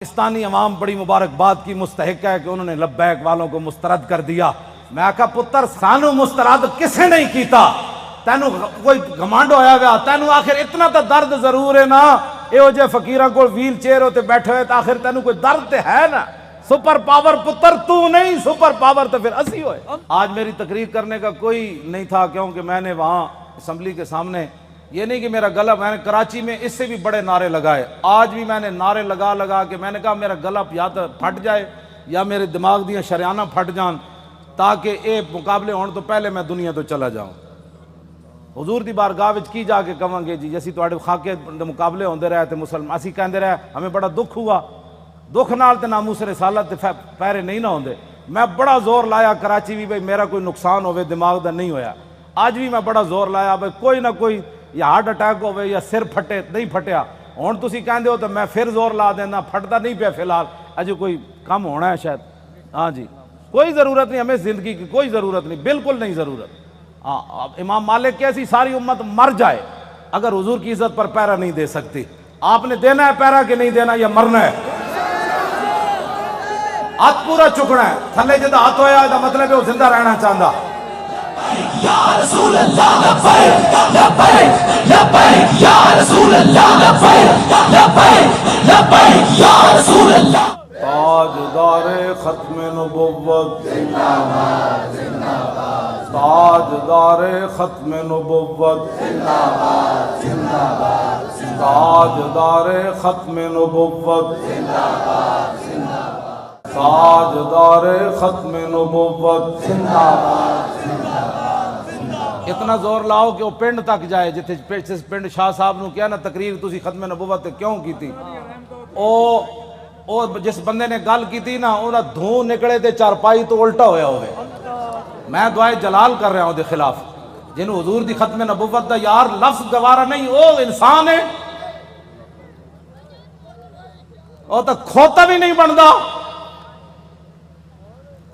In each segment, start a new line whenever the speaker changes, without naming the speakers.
पाकिस्तानी अवाम बड़ी मुबारकबाद की मुस्तहिक है कि उन्होंने लब्बैक वालों को मुस्तरद कर दिया। मैं आखा पुत्र सानू मुस्तरद किसे नहीं किया, तेनू कोई घमंड होया गया, तेनू आखिर इतना तो दर्द जरूर है ना, यो जे फकीर को व्हील चेयर होते बैठे हुए तो आखिर तेनू कोई दर्द तो है ना। सुपर पावर पुत्र तू नहीं, सुपर पावर तो फिर असी होए। आज मेरी तकरीर करने का कोई नहीं था, क्योंकि मैंने वहां असम्बली के सामने, ये नहीं कि मेरा गला, मैंने कराची में इससे भी बड़े नारे लगाए, आज भी मैंने नारे लगा लगा के मैंने कहा मेरा गला या तो फट जाए या मेरे दिमाग दियाँ शरियाना फट जान, ताकि ये मुकाबले होने तो पहले मैं दुनिया तो चला जाऊँ। हुजूर दी बारगाह विच की जाके कहांगे जी असीं तुहाडे खाके दे मुकाबले होंदे रहे ते मुसलमान असीं कहंदे रहे हमें बड़ा दुख हुआ, दुख नाल ते नामूस रिसालत ते पैरे नहीं ना होंदे। मैं बड़ा जोर लाया कराची भी, भाई मेरा कोई नुकसान होवे दिमाग दा नहीं होया। आज भी मैं बड़ा जोर लाया भाई कोई ना कोई या हार्ट अटैक होवे या सिर फटे, नहीं फटिया। हुण तुसीं कहंदे हो तो मैं फिर जोर ला देना, फटदा नहीं पिया फिलहाल, अजे कोई कम होना है शायद। हाँ जी, कोई ज़रूरत नहीं, हमें ज़िंदगी की कोई ज़रूरत नहीं, बिल्कुल नहीं ज़रूरत। हाँ, इमाम मालिक कैसी सारी उम्मत मर जाए अगर हुजूर की इज्जत पर पैरा नहीं दे सकती। आपने देना है पैरा कि नहीं देना, या मरना है? हाथ पूरा चुकना है, थले जिदा हाथ होया इसका मतलब है वो जिंदा रहना चाहता। या रसूल अल्लाह लब्बैक लब्बैक लब्बैक या रसूल अल्लाह लब्बैक लब्बैक लब्बैक या रसूल अल्लाह। ताजदारे खत्म नबुव्वत जिंदाबाद जिंदाबाद, ताजदारे खत्म नबुव्वत जिंदाबाद जिंदाबाद, ताजदारे खत्म नबुव्वत जिंदाबाद जिंदाबाद, ताजदारे खत्म नबुव्वत जिंदाबाद जिंदाबाद। इतना जोर लाओ कि वो पिंड तक जाए, जिथे पिंड शाह साहब ने किया ना तकरीर तुसी खत्म नबुव्वत क्यों की थी, ओ जिस बंदे ने गल की थी ना ओदा धूं निकले ते चारपाई तो उल्टा होया होवे। मैं दुआए जलाल कर रहा हूं दे खिलाफ, जिन्हों हुजूर दी खत्म नबुव्वत दा यार लफ्ज गवारा नहीं, ओ इंसान है, ओ तो खोता भी नहीं बनता।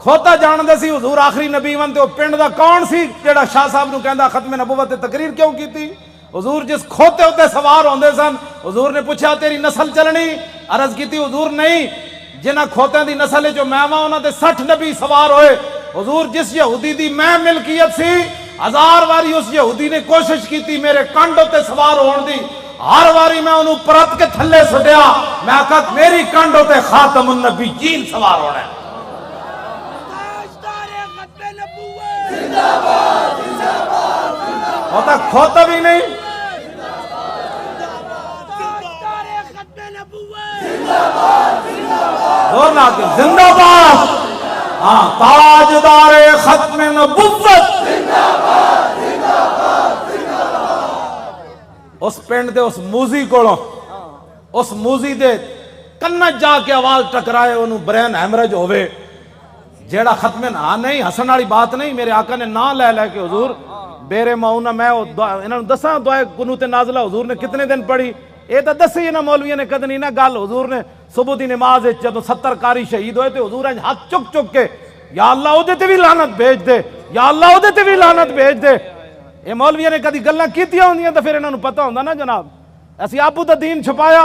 खोता जानते सी हुजूर आखिरी नबी वन, ते पिंड दा कौन सी जेड़ा शाह साहब नूं कहंदा खत्म नबुव्वत ते तकरीर क्यों की थी? हुजूर जिस खोते उत्ते सवार होंदे सन, हुजूर ने पूछा तेरी नस्ल चलनी, अर्ज की हुजूर नहीं, जिन्हां खोत्यां दी नस्ल जो मैं वां उन्हां ते 60 नबी सवार होए। हुजूर जिस यहूदी दी मैं मिल्कियत सी, 1000 वारी उस यहूदी ने कोशिश की थी मेरे कंड उत्ते सवार होने दी, हर वारी मैं उन्होंने परत के थले सुटिया। मैं आखा मेरी कंड उत्ते खातमुन नबीयीन सवार होना है। होता खोता भी नहीं, जोर ना के जिंदाबाद। हाँ, ताजदारे खत्म नबुव्वत जिंदाबाद जिंदाबाद जिंदाबाद। उस पिंड दे उस मूजी कोलों, उस मूजी दे कन्ना जाके आवाज टकराए, उन्होंने ब्रेन हैमरेज होवे, जेड़ा खत्म ना नहीं हसन वाली बात नहीं। मेरे आका ने ना ले लै के हुजूर बेरे माऊना मैं इन्होंने दसा दुआ कुनूत नाज़िला हुजूर ने कितने दिन पढ़ी, ये तो दसी इन्होंने मौलवियों ने कद नहीं ना गल। हुजूर ने सुबह की नमाज जब 70 कारी शहीद होए तो हुजूर हाथ चुक चुक के या अल्लाह उहदे ते भी लानत भेज दे, या अल्लाह उहदे ते भी लानत भेज दे। ये मौलवियों ने कदी गल्लां कीतियां होंदियां तो फिर इन्होंने पता होंदा ना जनाब, असी आपू दा दीन छुपाया।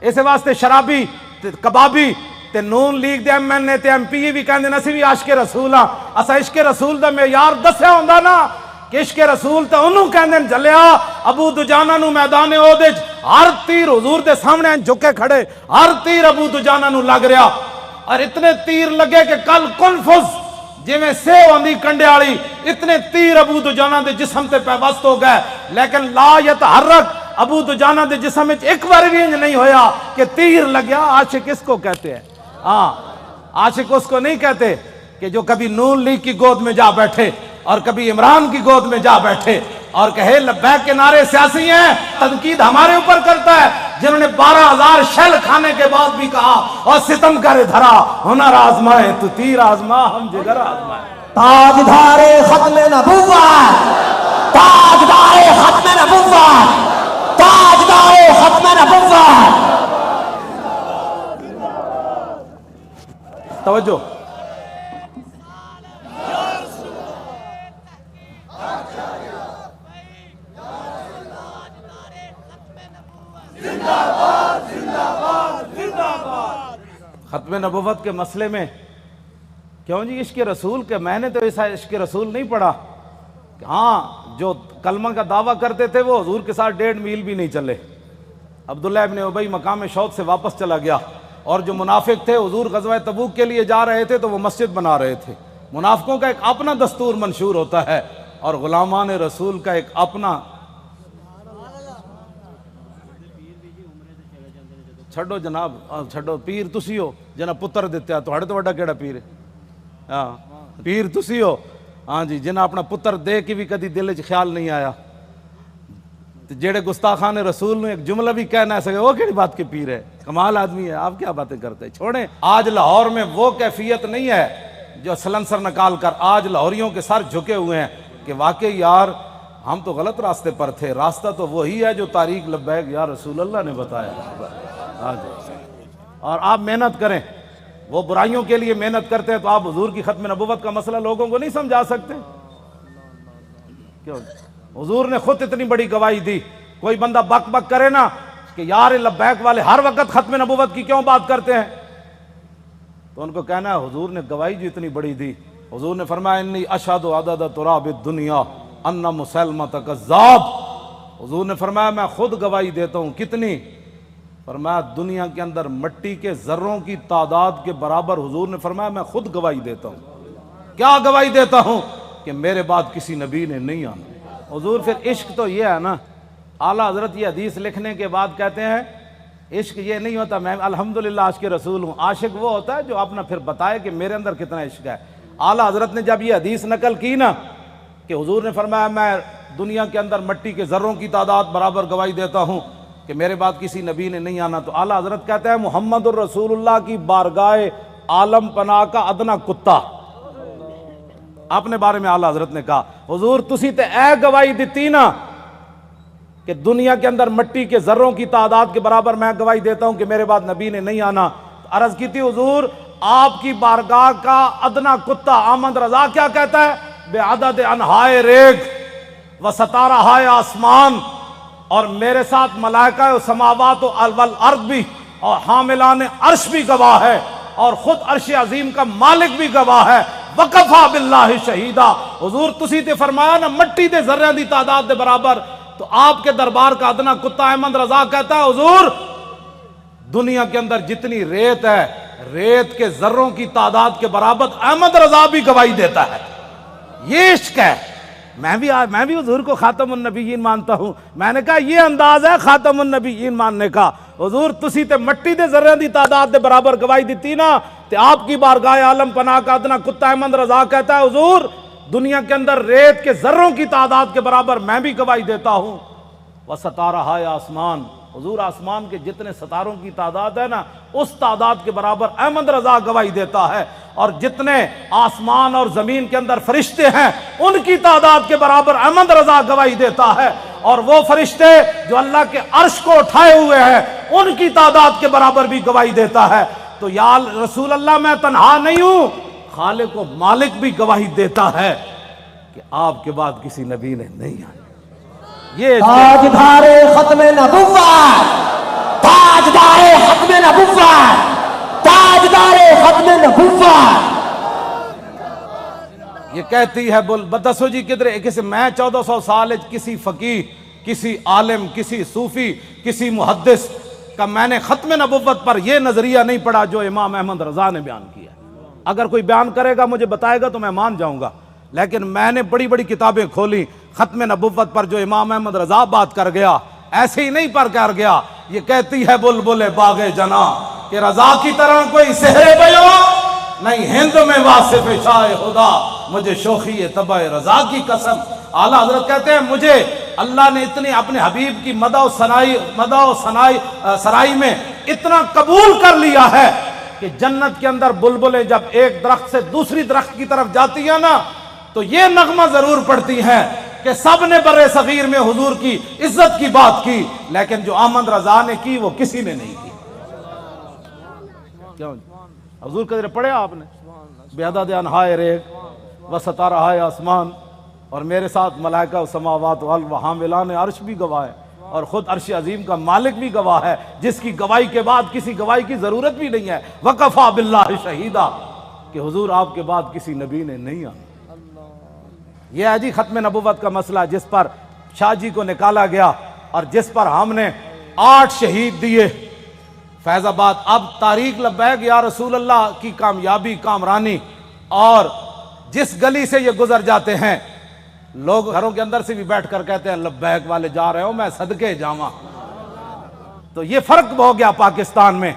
इस वास्ते शराबी ते कबाबी ते नून लीग दे MNA ते MP भी कहंदे असीं भी आशिक रसूल हां। असा इश्क रसूल दा मेयार दस्या होंदा ना कि इश्क रसूल तो उन्होंने कहंदे जलिया अबू दुजाना नूं मैदान ओहदे हर तीर हुजूर दे सामने झुके खड़े, हर तीर अबू दुजाना नूं लग रहा, और इतने तीर लगे कि कल कुलफुज जिवें सेव आंदी कंडे वाली, इतने तीर अबू दुजाना दे जिस्म ते पैबस्त हो गए, लेकिन ला यतहर्रक अबू दुजाना दे जिस्म में एक बार भी इंज नहीं होया कि तीर लग्या। आशिक इसको कहते हैं। हाँ, आशिक उसको नहीं कहते कि जो कभी नून लीग की गोद में जा बैठे और कभी इमरान की गोद में जा बैठे और कहे लब्बैक के नारे सियासी हैं, तनकीद हमारे ऊपर करता है, जिन्होंने 12,000 शैल खाने के बाद भी कहा और सितम करे धरा हुनर आजमाए तू तीर आजमा हम जिगर आजमाए।
ताजदारे खत्म नबुव्वत, ताजदारे खत्म नबुव्वत, ताजदारे खत्म नबुव्वत।
तवज्जो,
जिंदाबाद जिंदाबाद जिंदाबाद।
ख़त्म नबुव्वत के मसले में क्यों जी इश्क रसूल के, मैंने तो ऐसा इश्क रसूल नहीं पढ़ा। हाँ, जो कलमा का दावा करते थे वो हुजूर के साथ 1.5 मील भी नहीं चले। अब्दुल्लाह इब्न उबई मकाम शौक से वापस चला गया, और जो मुनाफिक थे हुजूर ग़ज़वा तबूक के लिए जा रहे थे तो वो मस्जिद बना रहे थे। मुनाफिकों का एक अपना दस्तूर मंशूर होता है और गुलामान रसूल का एक अपना। छड़ो जनाब, छड़ो, पीर तुसी हो जना पुत्र दिता, तुहाड़े तो वड्डा केड़ा पीर है? हाँ, पीर तुसी हो। हाँ जी, जिन्हें अपना पुत्र दे के भी कभी दिल च ख्याल नहीं आया। तो जेड़े गुस्ताखान रसूल ने एक जुमला भी कह ना सके, वो केड़ी बात के पीर है? कमाल आदमी है, आप क्या बातें करते हैं। छोड़ें, आज लाहौर में वो कैफियत नहीं है जो सलंसर निकाल कर आज लाहौरियों के सर झुके हुए हैं कि वाकई यार हम तो गलत रास्ते पर थे, रास्ता तो वही है जो तारीक लब्बैक या रसूल अल्लाह ने बताया। हाँ जी, और आप मेहनत करें, वो बुराइयों के लिए मेहनत करते हैं तो आप हुजूर की खत्म नबुव्वत का मसला लोगों को नहीं समझा सकते क्यों? हुजूर ने खुद इतनी बड़ी गवाही दी। कोई बंदा बक बक करे ना कि यार लब्बैक वाले हर वक्त खत्म नबुव्वत की क्यों बात करते हैं, तो उनको कहना है हुजूर ने गवाही जो इतनी बड़ी दी। हुजूर ने फरमाया इन्नी अशहदु अदद तुराब दुनिया अन्ना मुसलमत कज़्ज़ाब। हुजूर ने फरमाया मैं खुद गवाही देता हूं। कितनी? फरमाया दुनिया के अंदर मट्टी के जर्रों की तादाद के बराबर। हुजूर ने फरमाया मैं खुद गवाही देता हूं। क्या गवाही देता हूं? कि मेरे बाद किसी नबी ने नहीं आना। हुजूर फिर इश्क तो ये है ना, आला हजरत ये हदीस लिखने के बाद कहते हैं इश्क ये नहीं होता मैं अल्हम्दुलिल्लाह आशिक रसूल हूँ। आशिक वो होता है जो अपना फिर बताए कि मेरे अंदर कितना इश्क है। आला हजरत ने जब ये हदीस नकल की ना कि हुजूर ने फरमाया मैं दुनिया के अंदर मट्टी के जर्रों की तादाद बराबर गवाही देता हूँ कि मेरे बाद किसी नबी ने नहीं आना, तो आला हजरत कहते हैं मोहम्मद रसूलुल्लाह की बारगाह आलम पना का अदना कुत्ता। अपने बारे में आला हजरत ने कहा हुजूर तुसी ते ए गवाही दी ना कि दुनिया के अंदर मट्टी के जर्रों की तादाद के बराबर मैं गवाही देता हूं कि मेरे बाद नबी ने नहीं आना। तो अर्ज की थी हुजूर आपकी बारगाह का अदना कुत्ता अहमद रजा क्या कहता है? बेअदद अनहाए रेग व सतारा हाय आसमान, और मेरे साथ मलाइका समावात वल अर्द भी और हामिलान अर्श भी गवाह है, और खुद अर्श अजीम का मालिक भी गवाह है। वकफा बिल्लाहि शहीदा। हुजूर तुसी ते फरमाया ना मट्टी दे जर्रियां दी तादाद दे बराबर, तो आपके दरबार का अदना कुत्ता अहमद रजा कहता है हुजूर दुनिया के अंदर जितनी रेत है रेत के जर्रों की तादाद के बराबर अहमद रजा भी गवाही देता है। ये इश्क है। मैं भी हुजूर को खातमुन नबीयीन मानता हूं। मैंने कहा ये अंदाज है खातमुन नबीयीन मानने का। हुजूर तुसी ते मट्टी दे जर्रियां दी तादाद दे बराबर गवाही दी ना, ते आपकी बारगाह आलम पनाह का अदना कुत्ता अहमद रजा कहता है हुजूर दुनिया के अंदर रेत के जर्रों की तादाद के बराबर मैं भी गवाही देता हूं। वह सतारा हाय आसमान, हुजूर आसमान के जितने सितारों की तादाद है ना उस तादाद के बराबर अहमद रजा गवाही देता है, और जितने आसमान और जमीन के अंदर फरिश्ते हैं उनकी तादाद के बराबर अहमद रजा गवाही देता है, और वो फरिश्ते जो अल्लाह के अर्श को उठाए हुए हैं उनकी तादाद के बराबर भी गवाही देता है। तो या रसूल अल्लाह मैं तन्हा नहीं हूं, खालिक को मालिक भी गवाही देता है कि आपके बाद किसी नबी ने नहीं आना। ये
ताजदारे खत्मे नबुव्वत, ताजदारे खत्मे नबुव्वत, ताजदारे खत्मे नबुव्वत।
ये कहती है बोल बदसो जी किधर किसी मैं 1400 साल किसी फकीह किसी आलिम किसी सूफी किसी मुहद्दिस का मैंने खत्म नबुव्वत पर यह नजरिया नहीं पढ़ा जो इमाम अहमद रजा ने बयान किया। अगर कोई बयान करेगा मुझे बताएगा तो मैं मान जाऊंगा, लेकिन मैंने बड़ी बड़ी किताबें खोली खत्म नबुव्वत पर जो इमाम अहमद रजा बात कर गया ऐसे ही नहीं पर कर गया। ये कहती है बुलबुल बागे जना कि रजा की तरह कोई सेहरे बयो नहीं हिंद में वासिफ शाह खुदा, मुझे शोखी तबा रजा की कसम। आला हजरत कहते हैं मुझे अल्लाह ने इतनी अपने हबीब की मदो सनाई में इतना कबूल कर लिया है कि जन्नत के अंदर बुलबुलें जब एक दरख्त से दूसरी दरख्त की तरफ जाती है ना तो ये नगमा जरूर पड़ती है कि सब ने बरे सगीर में हुजूर की इज्जत की बात की, लेकिन जो अहमद रजा ने की वो किसी ने नहीं की। क्यों हुजूर कदर पढ़े आपने? बेअदद अनहाए रेग व सतारा हाय आसमान, और मेरे साथ मलाइका समावात वल हामिलान अर्श भी गवाह है। और खुद अर्श अजीम का मालिक भी गवाह है, जिसकी गवाही के बाद किसी गवाही की जरूरत भी नहीं है। वकफा बिल्लाहि शहीदा, कि हुजूर आपके बाद किसी नबी ने नहीं आना। यह है जी खत्म नबुव्वत का मसला, जिस पर शाह जी को निकाला गया और जिस पर हमने 8 शहीद दिए फैजाबाद। अब तारीख लब्बैक या रसूल अल्लाह की कामयाबी, कामरानी, और जिस गली से ये गुजर जाते हैं, लोग घरों के अंदर से भी बैठकर कहते हैं लब्बैक वाले जा रहे हो, मैं सदके जावा। तो ये फर्क हो गया पाकिस्तान में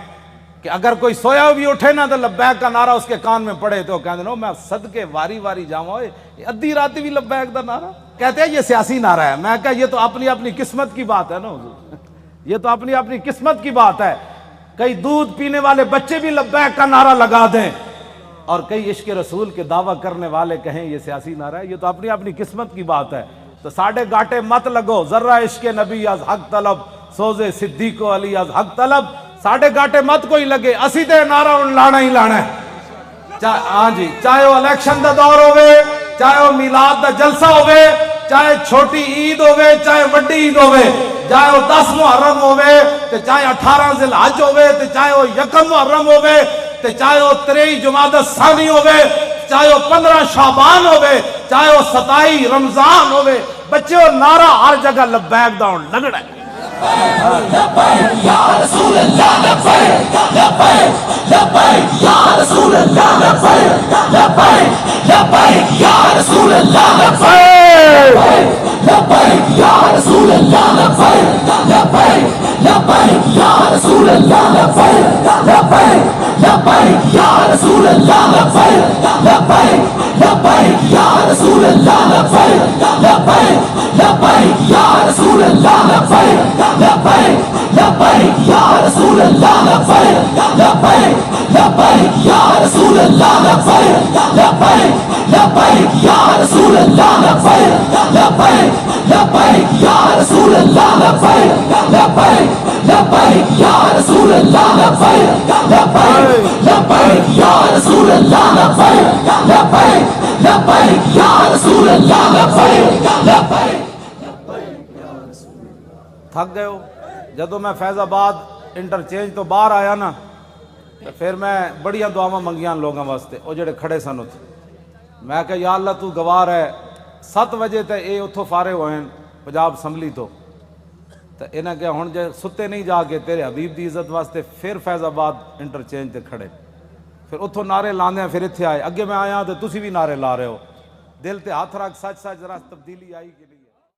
कि अगर कोई सोया भी उठे ना तो लब्बैक का नारा उसके कान में पड़े तो कहते नो मैं सदके वारी वारी जावा। अद्धी रात भी लब्बैक का नारा कहते हैं ये सियासी नारा है। मैं कहा ये तो अपनी अपनी किस्मत की बात है ना हुजूर, ये तो अपनी अपनी किस्मत की बात है। कई दूध पीने वाले बच्चे भी लब्बैक का नारा लगा दें और कई इश्क रसूल के दावा करने वाले कहें ये सियासी नारा है। ये तो अपनी अपनी किस्मत की बात है। तो साढ़े गाटे मत लगो, जर्रा इश्क नबी अज हक तलब, सोजे सिद्दीको अली अज हक तलब। साढ़े गाटे मत कोई लगे, असी ते नारा उन लाना ही लाना है। हाँ जी, चाहे वो इलेक्शन का दौर होवे, चाहे वो मिलाद का जलसा होवे, चाहे छोटी ईद होवे, चाहे वड्डी ईद होवे, चाहे वो 10 मुहर्रम होवे, चाहे 18 जिलहज होवे, चाहे वो 1 मुहर्रम होवे, चाहे वो 23 जुमादा सानी होवे, चाहे वो 15 शाबान होवे, चाहे वो 27 रमजान होवे, बच्चे वो नारा हर जगह लब्बैक दा लगना है।
लब्बैक या रसूल अल्लाह, लब्बैक लब्बैक लब्बैक या रसूल अल्लाह, लब्बैक लब्बैक लब्बैक या रसूल अल्लाह, लब्बैक लब्बैक या रसूल अल्लाह, लब्बैक लब्बैक लब्बैक या रसूल अल्लाह, लब्बैक लब्बैक लब्बैक या रसूल अल्लाह, लब्बैक लब्बैक लब्बैक या रसूल अल्लाह, लब्बैक लब्बैक लब्बैक या रसूल अल्लाह, लब्बैक लब्बैक लब्बैक या रसूल अल्लाह, लब्बैक लब्बैक लब्बैक या रसूल अल्लाह, लब्बैक लब्बैक लब्बैक या रसूल अल्लाह, लब्बैक लब्बैक लब्बैक या रसूल अल्लाह, लब्बैक लब्बैक लब्बैक या रसूल अल्लाह, लब्बैक लब्बैक लब्बैक या रसूल अल्लाह, लब्बैक लब्बैक लब्बैक या रसूल अल्लाह, लब्बैक लब्बैक।
थक गए हो? जदों मैं फैजाबाद इंटरचेंज तो बाहर आया ना, तो फिर मैं बड़िया दुआवां मंगियां लोगों वास्ते, वो जेडे खड़े सन उत्थे। मैं कहा या अल्लाह तू गवार है, 7 बजे तो ये उतों फारे होए पंजाब असैम्बली तो इन्हें क्या हुण जे सुते नहीं जाके तेरे हबीब की इज्जत वास्ते फिर फैजाबाद इंटरचेंज ते खड़े, फिर उतों नारे लाने फिर इत्थे आए। अगे मैं आया तो तुसी भी नारे ला रहे हो। दिल ते हाथ रख, सच सच जरा तब्दीली आई कि नहीं?